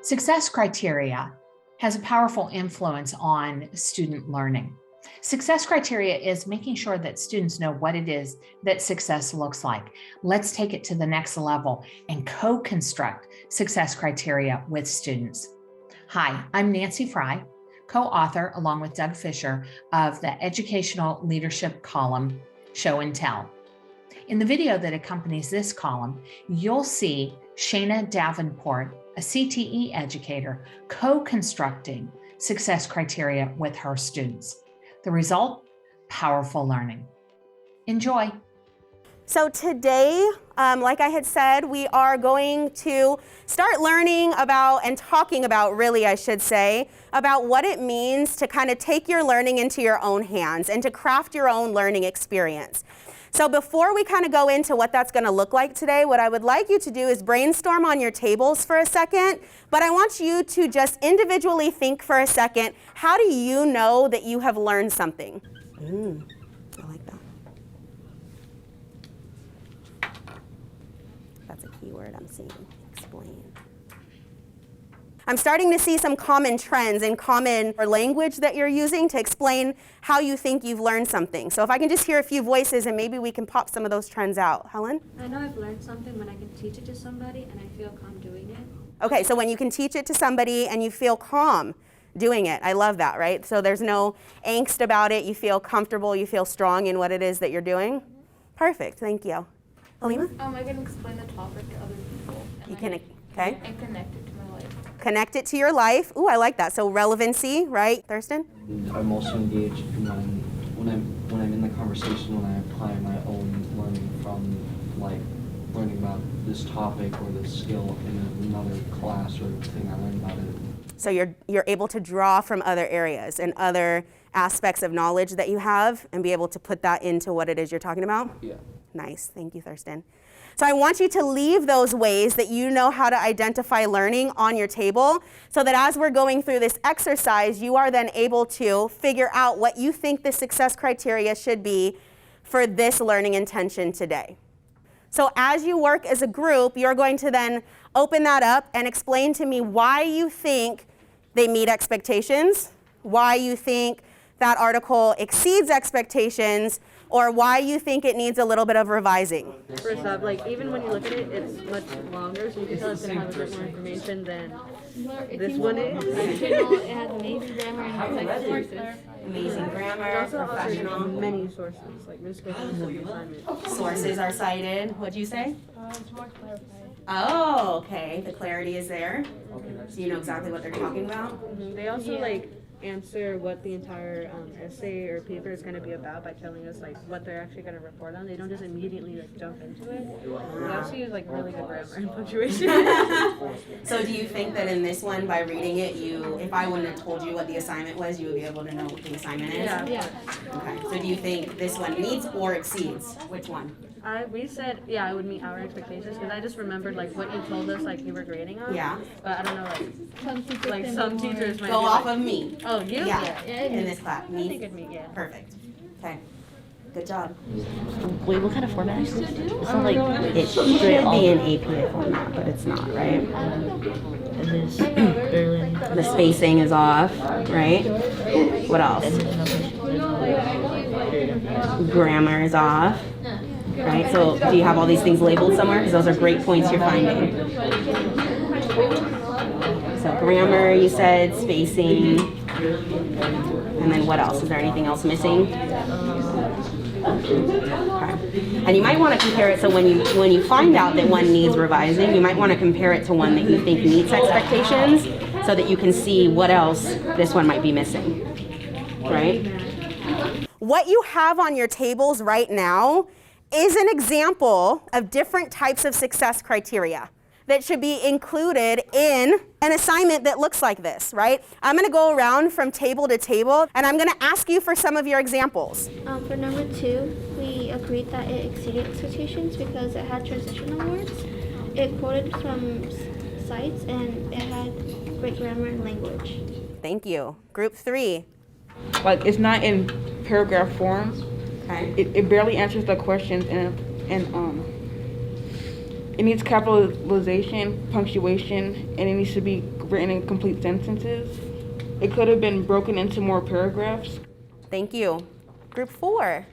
Success criteria has a powerful influence on student learning. Success criteria is making sure that students know what it is that success looks like. Let's take it to the next level and co-construct success criteria with students. Hi, I'm Nancy Frey, co-author along with Doug Fisher of the educational leadership column, Show and Tell. In the video that accompanies this column, you'll see Shayna Davenport, a CTE educator, co-constructing success criteria with her students. The result, powerful learning. Enjoy. So today, like I had said, we are going to start learning about and talking about, really I should say, about what it means to kind of take your learning into your own hands and to craft your own learning experience. So before we kind of go into what that's going to look like today, what I would like you to do is brainstorm on your tables for a second, but I want you to just individually think for a second, how do you know that you have learned something? I like that. That's a key word I'm seeing. Explain. I'm starting to see some common trends and common language that you're using to explain how you think you've learned something. So if I can just hear a few voices and maybe we can pop some of those trends out. Helen? I know I've learned something when I can teach it to somebody and I feel calm doing it. Okay, so when you can teach it to somebody and you feel calm doing it. I love that, right? So there's no angst about it. You feel comfortable. You feel strong in what it is that you're doing. Perfect. Thank you. Alima? I can explain the topic to other people. You can, okay. And connect it to my life. Connect it to your life. Ooh, I like that. So relevancy, right, Thurston? I'm also engaged when I'm in the conversation, when I apply my own learning from, like, learning about this topic or this skill in another class or thing I learned about it. So you're able to draw from other areas and other aspects of knowledge that you have and be able to put that into what it is you're talking about? Yeah. Nice. Thank you, Thurston. So I want you to leave those ways that you know how to identify learning on your table so that as we're going through this exercise, you are then able to figure out what you think the success criteria should be for this learning intention today. So as you work as a group, you're going to then open that up and explain to me why you think they meet expectations, why you think that article exceeds expectations, or why you think it needs a little bit of revising. First off, like even when you look at it, it's much longer, so you can tell it's going to have a bit more information than this one is. It has amazing grammar and it's sources. Amazing It grammar, also offers professional. many sources, like Ms. Griffin said in the assignment. Sources are cited. What'd you say? It's more clarified. Oh, okay. The clarity is there. So you know exactly what they're talking about? They also like answer what the entire essay or paper is going to be about by telling us like what they're actually going to report on. They don't just immediately like jump into it. They also use like really good grammar and punctuation. So do you think that in this one, by reading it, if I wouldn't have told you what the assignment was, you would be able to know what the assignment is? Yeah. Okay. So do you think this one meets or exceeds? Which one? We said, yeah, it would meet our expectations because I just remembered like what you told us like you were grading on. Yeah. But I don't know like some teachers might Go be off like, of me. oh, you? Yeah. In this class. I think it'd meet, yeah. Perfect. Okay. Good job. Wait, what kind of format is this? It's not like it should be an APA format, but it's not, right? It is barely. The spacing is off, right? What else? Grammar is off, right? So do you have all these things labeled somewhere? Because those are great points you're finding. So grammar, you said, spacing, and then what else? Is there anything else missing? Okay. And you might want to compare it, so when you find out that one needs revising, you might want to compare it to one that you think meets expectations so that you can see what else this one might be missing, right? What you have on your tables right now is an example of different types of success criteria that should be included in an assignment that looks like this, right? I'm going to go around from table to table, and I'm going to ask you for some of your examples. For number 2, we agreed that it exceeded expectations because it had transitional words. It quoted from sites, and it had great grammar and language. Thank you. Group 3. Like, it's not in paragraph form. Okay. It barely answers the questions, and it needs capitalization, punctuation, and it needs to be written in complete sentences. It could have been broken into more paragraphs. Thank you. Group 4.